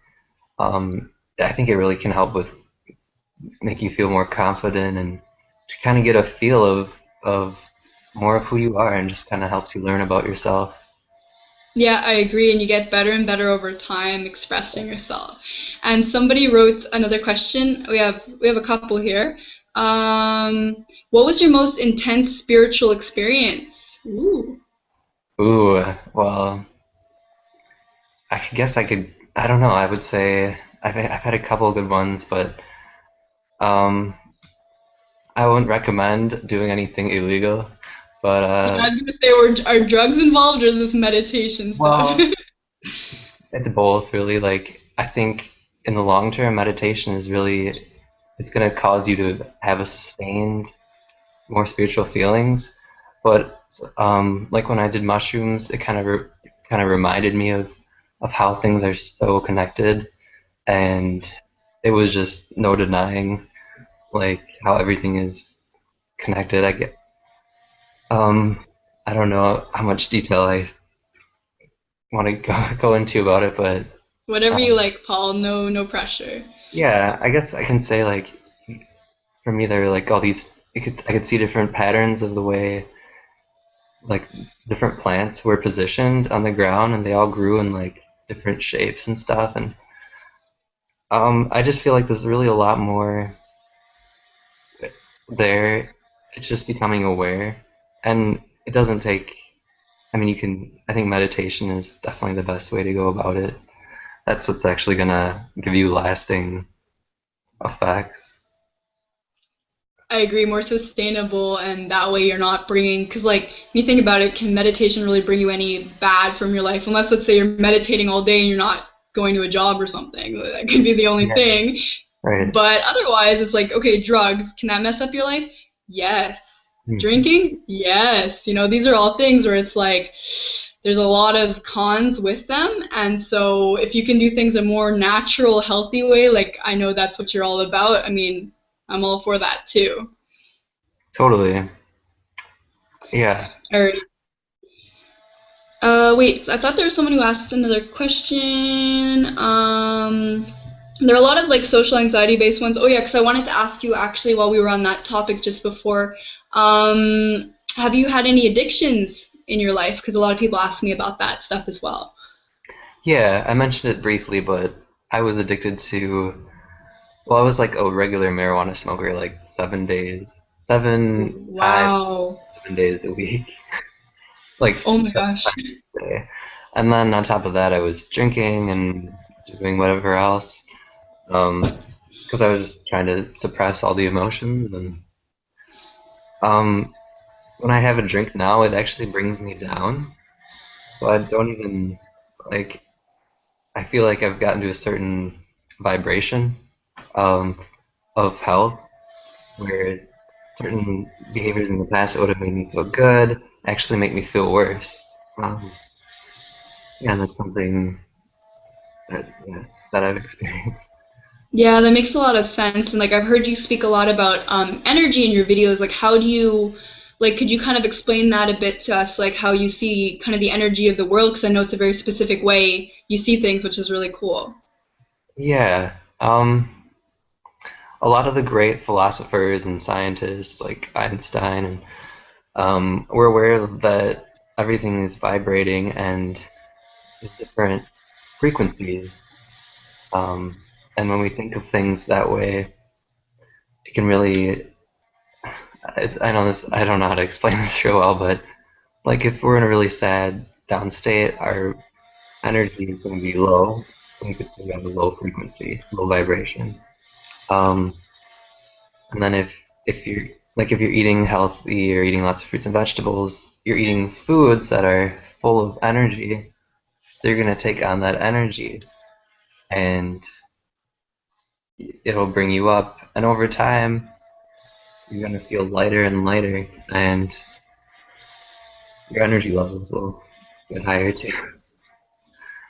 I think it really can help with make you feel more confident and to kind of get a feel of more of who you are and just kind of helps you learn about yourself. Yeah, I agree, and you get better and better over time expressing yourself. And somebody wrote another question. We have a couple here. What was your most intense spiritual experience? Ooh. Ooh, well, I guess I could. I don't know. I would say I've had a couple of good ones, but um, I wouldn't recommend doing anything illegal. But Yeah, I'm gonna say, are drugs involved or is this meditation stuff? well, it's both really. Like I think in the long term, meditation is really it's gonna cause you to have a sustained, more spiritual feelings. But like when I did mushrooms, it kind of reminded me of how things are so connected, and it was just no denying like how everything is connected. Um, I don't know how much detail I want to go into about it, but Whatever you um, like, Paul. No, no pressure. yeah, I guess I can say like for me there were like all these I could see different patterns of the way like different plants were positioned on the ground and they all grew in like different shapes and stuff and I just feel like there's really a lot more there. It's just becoming aware and it doesn't take I mean you can I think meditation is definitely the best way to go about it. That's what's actually gonna give you lasting effects. I agree, more sustainable, and that way you're not bringing, because like when you think about it, can meditation really bring you any bad from your life? Unless, let's say, you're meditating all day and you're not going to a job or something. That could be the only Yeah. thing. Right. But otherwise, it's like, okay, drugs, can that mess up your life? Yes. Mhm. Drinking? Yes. These are all things where it's like there's a lot of cons with them. And so if you can do things a more natural, healthy way, like I know that's what you're all about. I mean, I'm all for that too. Totally. Yeah. All right. Wait, I thought there was someone who asked another question. There are a lot of like social anxiety based ones. Oh yeah, because I wanted to ask you actually while we were on that topic just before. Have you had any addictions in your life? Because a lot of people ask me about that stuff as well. Yeah, I mentioned it briefly, but I was addicted to, well, I was like a regular marijuana smoker, like 7 days, Wow. 7 days a week, like Oh my 7 times gosh. a day. And then on top of that, I was drinking and doing whatever else, because I was just trying to suppress all the emotions. And um, when I have a drink now, it actually brings me down. So I don't even like. I feel like I've gotten to a certain vibration um, of health where certain behaviors in the past that would have made me feel good actually make me feel worse. Yeah, that's something yeah, that I've experienced. Yeah, that makes a lot of sense. And like I've heard you speak a lot about energy in your videos. Like how do you like could you kind of explain that a bit to us, like how you see kind of the energy of the world? Because I know it's a very specific way you see things, which is really cool. Yeah, a lot of the great philosophers and scientists like Einstein and were aware that everything is vibrating and there's different frequencies. And when we think of things that way, it can really I know this. I don't know how to explain this real well, but like if we're in a really sad down state, our energy is going to be low, so we could we have a low frequency, low vibration. Um, and then if you're like if you're eating healthy, you're eating lots of fruits and vegetables, you're eating foods that are full of energy, so you're going to take on that energy, and it'll bring you up. And over time, you're going to feel lighter and lighter, and your energy levels will get higher too.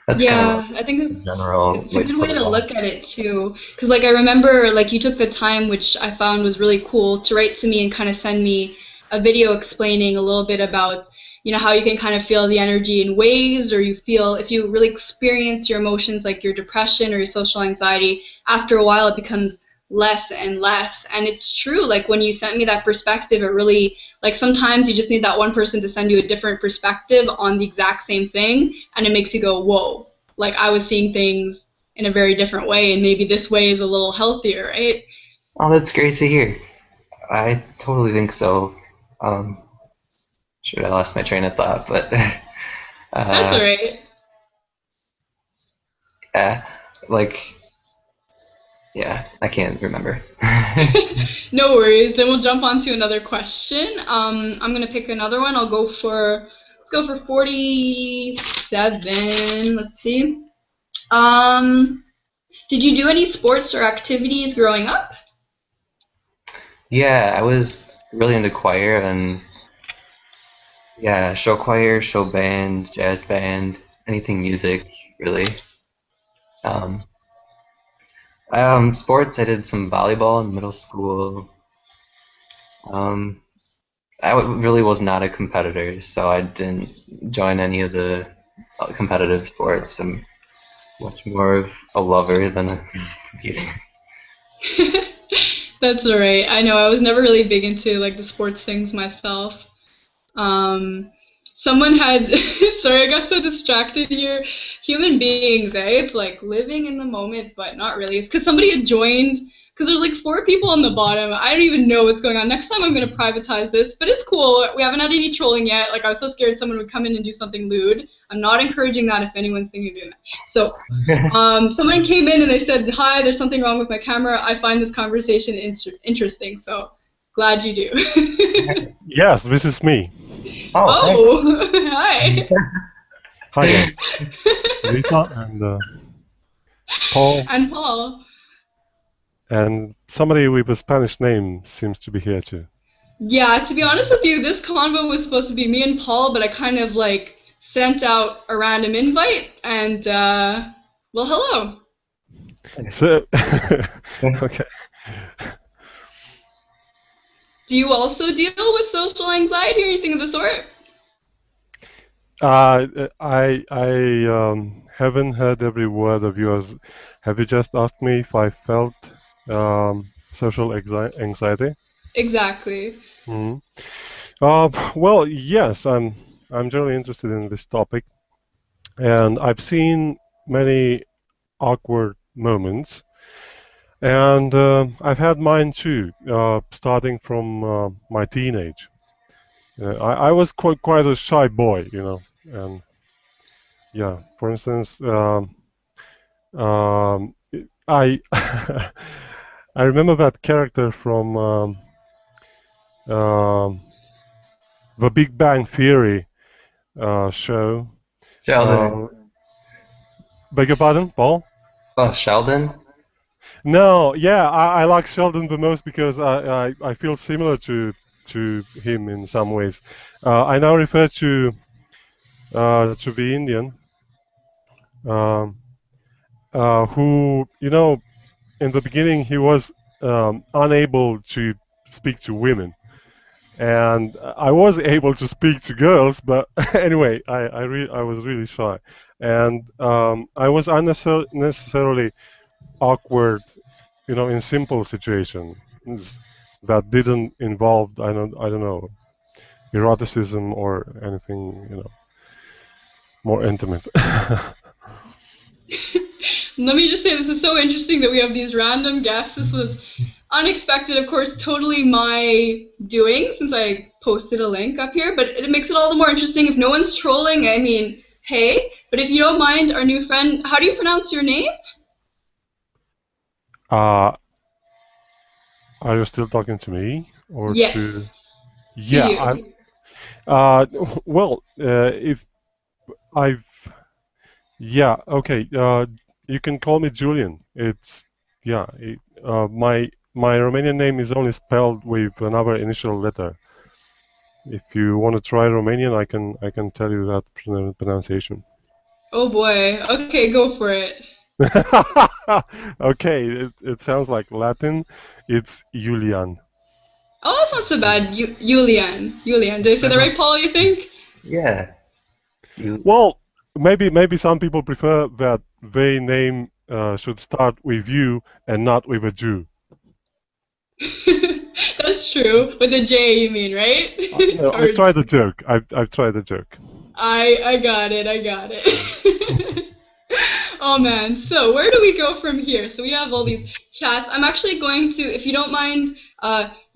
That's kind of like Yeah, I think a it's general it's a way to good put way it to all. look at it too. Because like I remember like you took the time, which I found was really cool, to write to me and kind of send me. a video explaining a little bit about how you can kind of feel the energy in waves, or you feel if you really experience your emotions like your depression or your social anxiety, after a while it becomes less and less. And it's true, like when you sent me that perspective, it really, like sometimes you just need that one person to send you a different perspective on the exact same thing, and it makes you go, whoa, like I was seeing things in a very different way, and maybe this way is a little healthier, right? Oh, that's great to hear. I totally think so. Um, should I lost my train of thought, but That's all uh, right. yeah, like yeah, I can't remember. No worries. Then we'll jump on to another question. I'm gonna pick another one. Let's go for 47. Let's see. Um, did you do any sports or activities growing up? Yeah, I was really into choir and yeah, show choir, show band, jazz band, anything music, really. Um, sports, I did some volleyball in middle school. Um, really was not a competitor, so I didn't join any of the competitive sports. I'm much more of a lover than a competer. That's all right. I know I was never really big into like the sports things myself. Um, Someone had, sorry, I got so distracted here. Human beings, eh? It's like living in the moment, but not really. It's because somebody had joined, because there's like four people on the bottom. I don't even know what's going on. Next time I'm going to privatize this, but it's cool. We haven't had any trolling yet. Like, I was so scared someone would come in and do something lewd. I'm not encouraging that if anyone's thinking of doing that. So, someone came in and they said, "Hi, there's something wrong with my camera. I find this conversation interesting." So, glad you do. Yes, this is me. Oh, thanks. Oh, hi. Hi guys, Lisa and Paul, And Paul. and somebody with a Spanish name seems to be here too. Yeah, to be honest with you, this convo was supposed to be me and Paul, but I kind of like sent out a random invite and well, hello. So, okay. Do you deal with social anxiety or anything of the sort? I haven't heard every word of yours. Have you just asked me if I felt social anxiety? Exactly. Hmm. Well, yes, I'm generally interested in this topic, and I've seen many awkward moments. And I've had mine too, starting from my teenage. I was quite a shy boy, and yeah, for instance, I I remember that character from um, the Big Bang Theory show. Sheldon. Uh, Beg your pardon, Paul? Oh, Sheldon? No, yeah, I like Sheldon the most because I feel similar to him in some ways. I now refer to the Indian um, who, in the beginning he was unable to speak to women, and I was able to speak to girls, but anyway, I was really shy, and I was unnecessarily awkward, in simple situations that didn't involve I don't know eroticism or anything, more intimate. Let me just say this is so interesting that we have these random guests. This was unexpected, of course, totally my doing since I posted a link up here, but it makes it all the more interesting if no one's trolling. I mean, hey, but if you don't mind, our new friend, how do you pronounce your name? uh, are you still talking to me or Yes, to? to Yeah, I'm. you. Uh, well, if I've. Yeah, okay. You can call me Julian. It's yeah. My Romanian name is only spelled with another initial letter. If you want to try Romanian, I can tell you that pronunciation. Oh boy. Okay, go for it. Okay, it sounds like Latin. It's Iulian. Oh, that's not so bad. Iulian. Iulian. Did I say that right, Paul, you think? Yeah. You. Well, maybe some people prefer that their name should start with U and not with a Jew. That's true. With a J, you mean, right? No, Or I've tried the joke. I've tried the joke. I got it. I got it. Oh man. So where do we go from here? So we have all these chats. I'm actually going to, if you don't mind,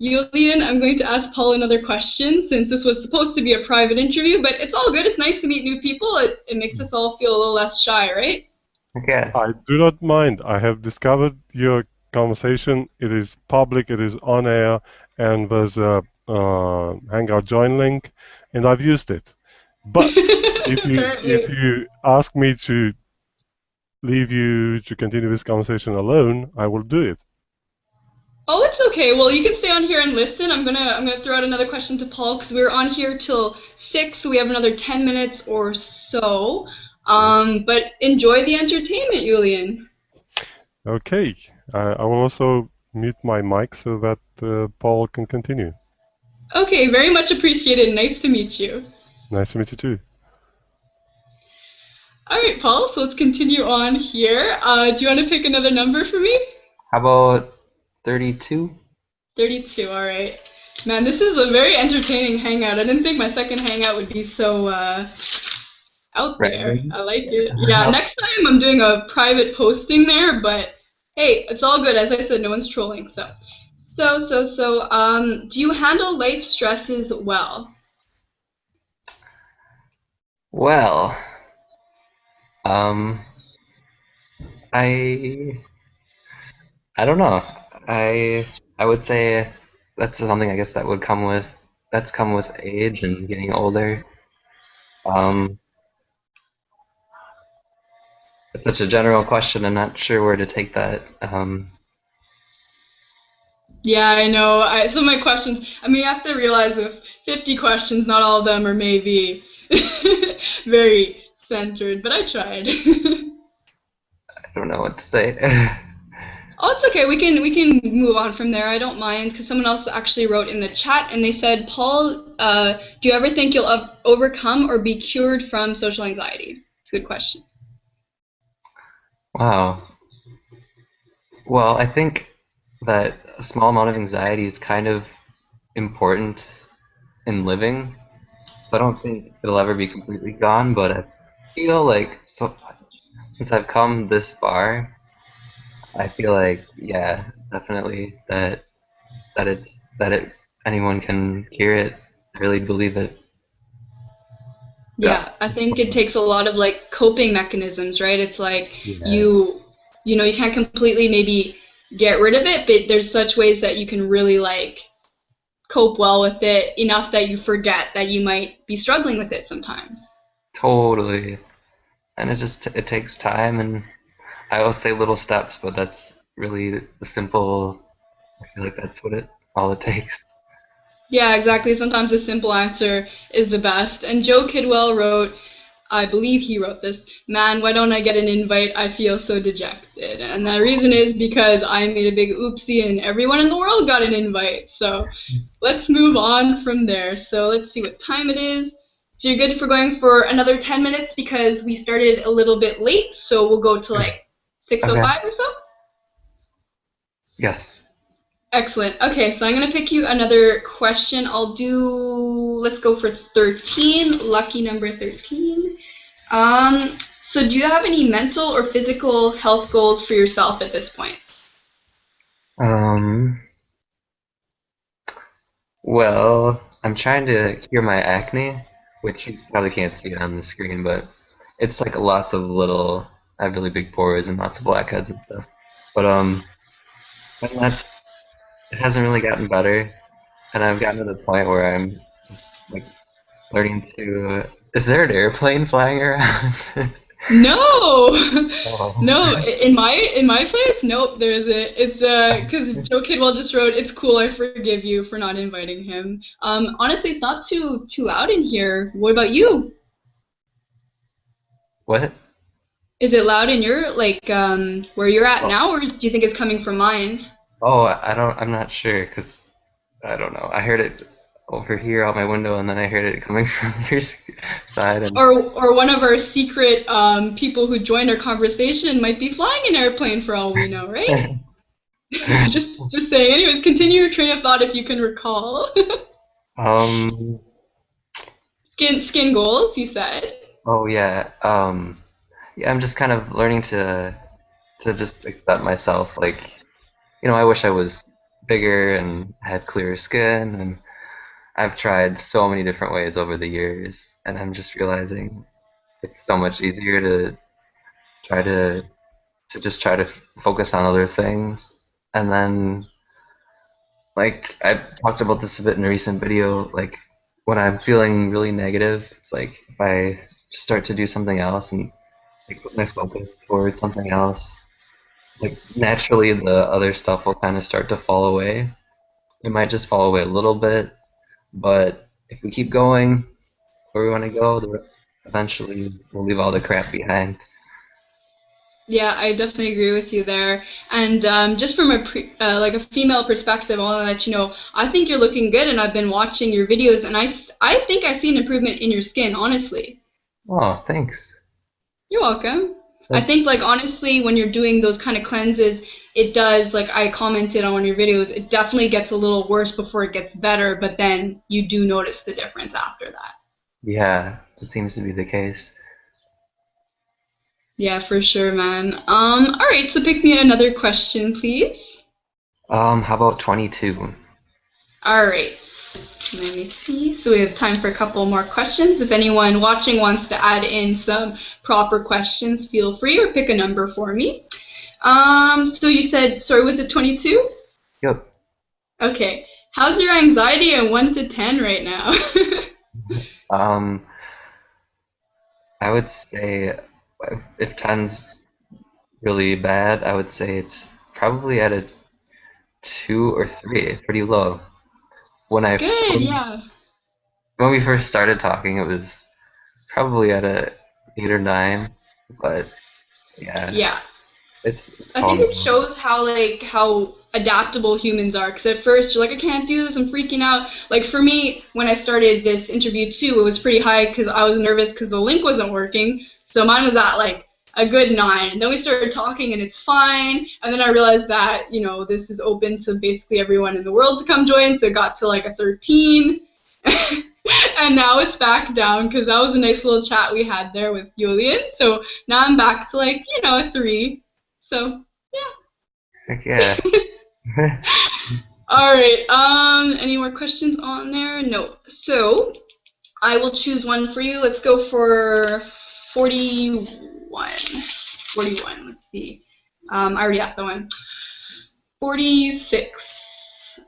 Yulian, I'm going to ask Paul another question since this was supposed to be a private interview, but it's all good. It's nice to meet new people. It makes us all feel a little less shy, right? Okay. I do not mind. I have discovered your conversation. It is public. It is on air, and there's a Hangout join link, and I've used it. But if Apparently. you ask me to leave you to continue this conversation alone, I will do it. Oh, it's okay. Well, you can stay on here and listen. I'm gonna throw out another question to Paul because we were on here till 6, so we have another 10 minutes or so. But enjoy the entertainment, Julian. Okay. I will also mute my mic so that Paul can continue. Okay, very much appreciated. Nice to meet you. Nice to meet you too. All right, Paul. So let's continue on here. Do you want to pick another number for me? How about 32? 32. All right. Man, this is a very entertaining hangout. I didn't think my second hangout would be so out there. Random. I like it. Yeah, next time I'm doing a private posting there, but hey, it's all good. As I said, no one's trolling. So, do you handle life stresses well? Well, um, I I don't know. I would say that's something I guess that would come with that's come with age and getting older. Um, it's such a general question. I'm not sure where to take that. Yeah, I know. Some of my questions, I mean, you have to realize with 50 questions, not all of them are maybe very centered, but I tried. I don't know what to say. Oh, it's okay. We can move on from there. I don't mind because someone else actually wrote in the chat and they said, Paul, do you ever think you'll overcome or be cured from social anxiety? It's a good question. Wow. Well, I think that a small amount of anxiety is kind of important in living. So I don't think it'll ever be completely gone, but I feel like since I've come this far, I feel like yeah, definitely that anyone can cure it. I really believe it. Yeah. Yeah, I think it takes a lot of like coping mechanisms, right? It's like Yeah. you can't completely maybe get rid of it, but there's such ways that you can really like cope well with it enough that you forget that you might be struggling with it sometimes. Totally. And it takes time and I always say little steps, but that's really the simple. I feel like that's what it all it takes. Yeah, exactly. Sometimes the simple answer is the best. And Joe Kidwell wrote, I believe he wrote this, man, why don't I get an invite? I feel so dejected. And the reason is because I made a big oopsie and everyone in the world got an invite. So let's move on from there. So let's see what time it is. So you're good for going for another 10 minutes because we started a little bit late. So we'll go to like Okay. 6:05 or so. Yes. Excellent. Okay, so I'm going to pick you another question. Let's go for 13, lucky number 13. So do you have any mental or physical health goals for yourself at this point? Um. Well, I'm trying to cure my acne, which you probably can't see it on the screen, but it's like lots of little. I have really big pores and lots of blackheads and stuff. But and that's it hasn't really gotten better, and I've gotten to the point where I'm just like learning to. Is there an airplane flying around? No, Oh. no. In my place, nope. There isn't. It's because Joe Kidwell just wrote, "It's cool. I forgive you for not inviting him." Honestly, it's not too loud in here. What about you? What? Is it loud in your like where you're at Oh, now, or do you think it's coming from mine? oh, I don't. I'm not sure because I don't know. I heard it over here out my window, and then I heard it coming from your side, and Or one of our secret people who joined our conversation might be flying an airplane for all we know, right? Just saying. Anyways, continue your train of thought if you can recall. um. Skin goals, you said. Oh yeah. Yeah. I'm just kind of learning to just accept myself. Like, I wish I was bigger and had clearer skin, and I've tried so many different ways over the years, and I'm just realizing it's so much easier to try to just try to focus on other things. And then, like, I talked about this a bit in a recent video, like, when I'm feeling really negative, it's like if I just start to do something else and like put my focus towards something else, like naturally the other stuff will kind of start to fall away. It might just fall away a little bit, but if we keep going where we want to go, eventually we'll leave all the crap behind. Yeah, I definitely agree with you there. And just from like a female perspective, I want to let you know, I think you're looking good, and I've been watching your videos, and I think I see an improvement in your skin, honestly. Oh, thanks. You're welcome. I That's think like honestly, when you're doing those kind of cleanses, it does, like I commented on one of your videos, it definitely gets a little worse before it gets better, but then you do notice the difference after that. Yeah, it seems to be the case. Yeah, for sure, man. All right, so pick me another question, please. How about 22? All right. Let me see. So we have time for a couple more questions. If anyone watching wants to add in some proper questions, feel free or pick a number for me. So you said, sorry, was it 22? Yep. Okay. How's your anxiety in 1 to 10 right now? Um, I would say if 10's really bad, I would say it's probably at a 2 or 3, pretty low. When I Good, yeah. when we first started talking, it was probably at a 8 or 9, but yeah, Yeah. it's I think calmed it down. shows how adaptable humans are. Because at first you're like, I can't do this, I'm freaking out. Like for me, when I started this interview too, it was pretty high because I was nervous because the link wasn't working. So mine was at like a good 9. And then we started talking and it's fine. And then I realized that this is open to basically everyone in the world to come join. So it got to like a 13. And now it's back down because that was a nice little chat we had there with Iulian. So now I'm back to like a 3. So Heck yeah. all right. Any more questions on there? No. So I will choose one for you. Let's go for 41. 41. Let's see. I already asked that one. 46.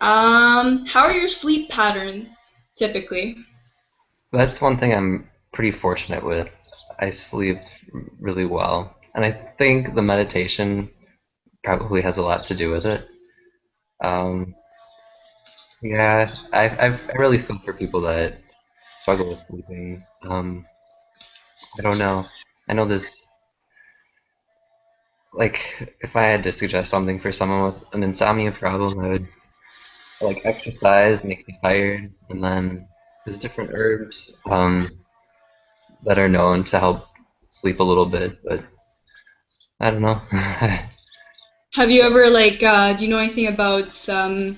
How are your sleep patterns typically? That's one thing I'm pretty fortunate with. I sleep really well, and I think the meditation probably has a lot to do with it. Um, yeah, I really feel for people that struggle with sleeping. I don't know. I know this, like, if I had to suggest something for someone with an insomnia problem, I would like exercise makes me tired, and then there's different herbs that are known to help sleep a little bit, but I don't know. Have you ever like do you know anything about I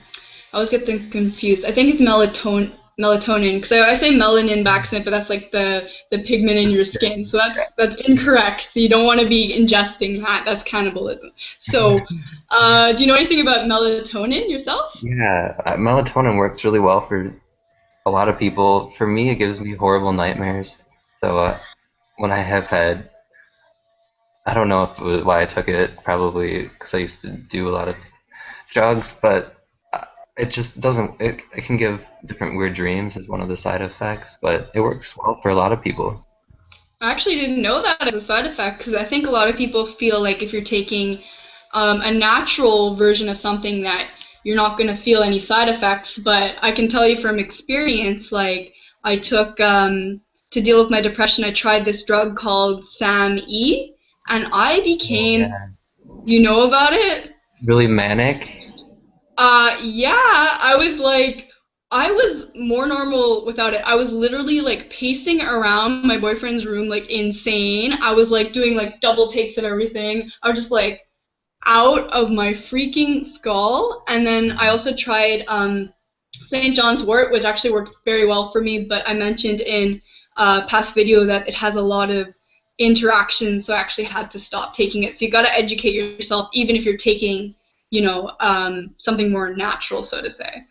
always get them confused. I think it's melatonin because I say melanin by accident, but that's like the pigment in That's your true. skin. So that's incorrect. So you don't want to be ingesting that. That's cannibalism. So do you know anything about melatonin yourself? Yeah, melatonin works really well for a lot of people. For me, it gives me horrible nightmares. So when I have had, I don't know if it was why I took it, probably because I used to do a lot of drugs, but it just doesn't. It can give different weird dreams as one of the side effects, but it works well for a lot of people. I actually didn't know that as a side effect because I think a lot of people feel like if you're taking a natural version of something that you're not going to feel any side effects. But I can tell you from experience, like I took to deal with my depression, I tried this drug called SAM-E, and I Oh became, yeah, do you know about it? really manic. Yeah, I was more normal without it. I was literally like pacing around my boyfriend's room like insane. I was like doing like double takes and everything. I was just like out of my freaking skull. And then I also tried St. John's wort, which actually worked very well for me, but I mentioned in past video that it has a lot of interactions, so I actually had to stop taking it. So you got to educate yourself, even if you're taking, something more natural, so to say.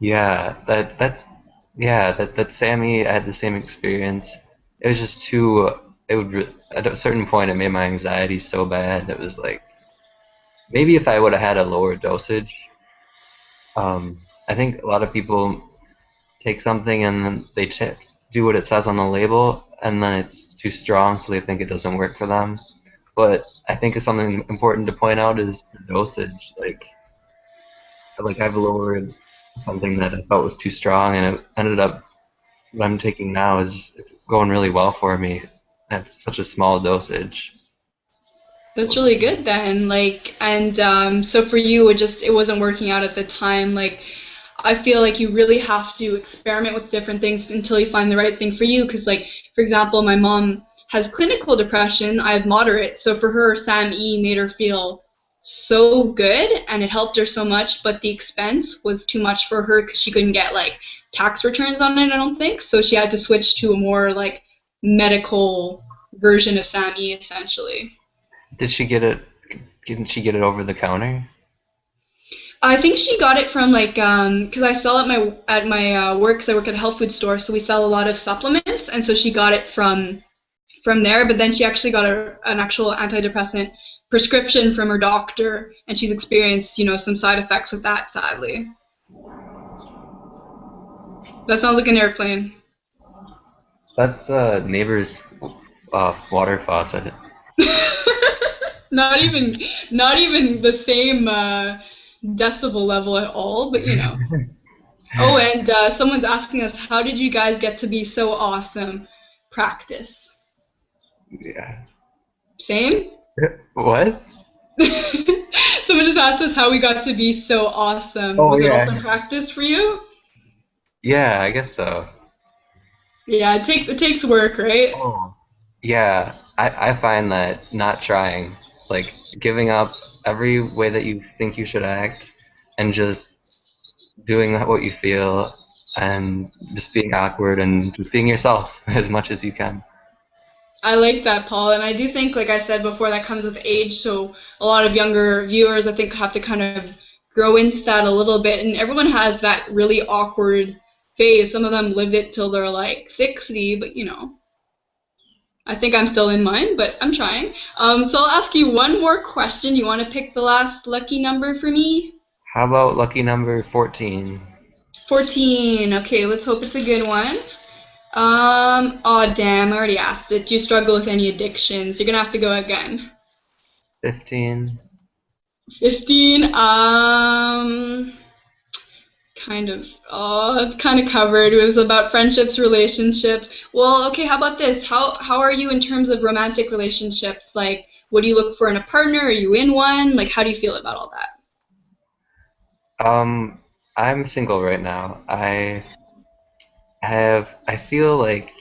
Yeah, that Sammy, I had the same experience. It was just too. At a certain point, it made my anxiety so bad. It was like maybe if I would have had a lower dosage. I think a lot of people take something and then they do what it says on the label, and then it's too strong, so they think it doesn't work for them. But I think it's something important to point out is the dosage. Like I've lowered something that I felt was too strong, and it ended up what I'm taking now is going really well for me at such a small dosage. That's really good then. And so for you, it wasn't working out at the time. Like, I feel like you really have to experiment with different things until you find the right thing for you. Because, like, for example, my mom has clinical depression. I have moderate. So for her, SAM-E made her feel so good and it helped her so much. But the expense was too much for her because she couldn't get, like, tax returns on it, I don't think. So she had to switch to a more, like, medical version of SAM-E, essentially. Did she get it? Didn't she get it over the counter? I think she got it from like because I sell at my work, because I work at a health food store, so we sell a lot of supplements, and so she got it from there. But then she actually got an actual antidepressant prescription from her doctor, and she's experienced some side effects with that, sadly. That sounds like an airplane. That's the neighbor's water faucet. not even not even the same decibel level at all, but Oh, and someone's asking us, how did you guys get to be so awesome? Practice. Yeah. Same? What? Someone just asked us how we got to be so awesome. Oh Was it also yeah. practice for you? Yeah, I guess so. Yeah, it takes work, right? Oh. Yeah, I find that not trying, like giving up every way that you think you should act and just doing what you feel and just being awkward and just being yourself as much as you can. I like that, Paul, and I do think, like I said before, that comes with age. So a lot of younger viewers, I think, have to kind of grow into that a little bit. And everyone has that really awkward phase. Some of them live it till they're like 60, but I think I'm still in mine, but I'm trying. So I'll ask you one more question. You want to pick the last lucky number for me? How about lucky number 14? 14. Okay, let's hope it's a good one. Oh damn, I already asked it. Do you struggle with any addictions? You're gonna have to go again. 15? 15. Kind of. Oh, it's kind of covered. It was about friendships, relationships. Well, okay, how about this? How are you in terms of romantic relationships? Like, what do you look for in a partner? Are you in one? Like, how do you feel about all that? Um, I'm single right now. I feel like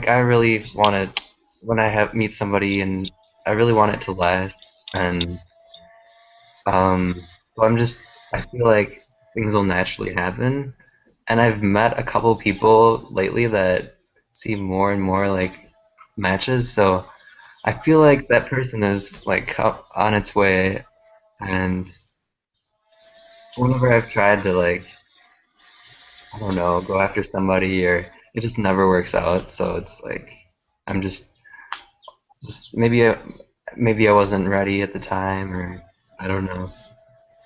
I really want to when I have meet somebody and I really want it to last and so I feel like things will naturally happen and I've met a couple people lately that seem more and more like matches so I feel like that person is like on its way and whenever I've tried to like I don't know go after somebody or it just never works out so it's like I'm just maybe I wasn't ready at the time, or I don't know.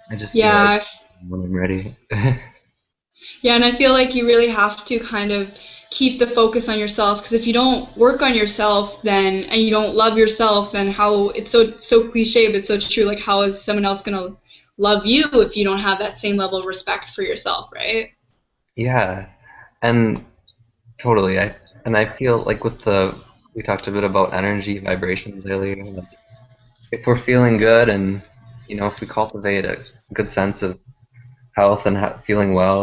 I just feel like Yeah, when I'm ready. yeah, and I feel like you really have to kind of keep the focus on yourself, because if you don't work on yourself then and you don't love yourself, then how it's so cliche but it's so true. Like, how is someone else gonna love you if you don't have that same level of respect for yourself, right? Yeah, and totally. I feel like with the we talked a bit about energy vibrations earlier. Like if we're feeling good, and if we cultivate a good sense of health and feeling well,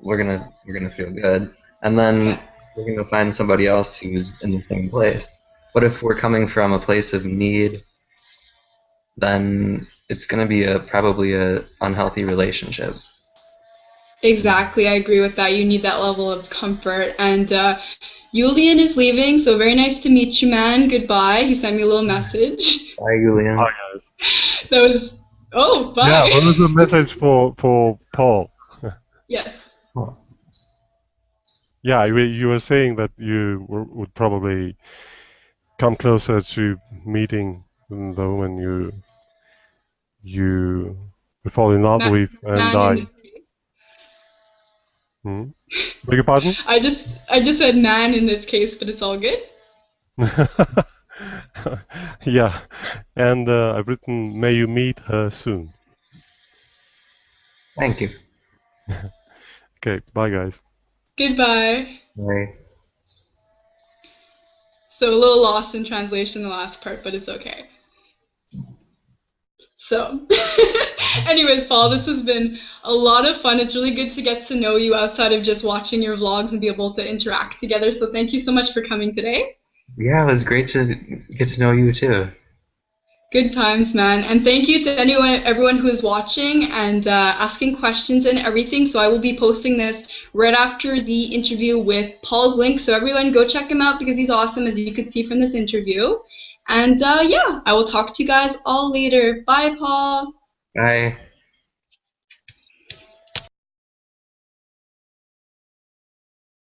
we're gonna feel good, and then Yeah. we're gonna find somebody else who's in the same place. But if we're coming from a place of need, then it's gonna be a probably a unhealthy relationship. Exactly, I agree with that. You need that level of comfort. And Iulian is leaving, so very nice to meet you, man. Goodbye. He sent me a little message. Bye, Julian. Bye, guys. That was, oh, Yeah, bye. there was a message for Paul. Yes. Oh, Yeah, you were saying that would probably come closer to meeting the woman you fall in love Ma- with, and Man in this case. Hmm? Beg your pardon? I just said man in this case, but it's all good. Yeah, and I've written, may you meet her soon. thank you. Okay, bye, guys. Goodbye. Bye. So a little lost in translation the last part, but it's okay. So, anyways, Paul, this has been a lot of fun. It's really good to get to know you outside of just watching your vlogs and be able to interact together. So, thank you so much for coming today. Yeah, it was great to get to know you too. Good times, man. And thank you to everyone who is watching and asking questions and everything. So, I will be posting this right after the interview with Paul's link. So, everyone go check him out because he's awesome, as you could see from this interview. And yeah, I will talk to you guys all later. Bye, Paul. Bye.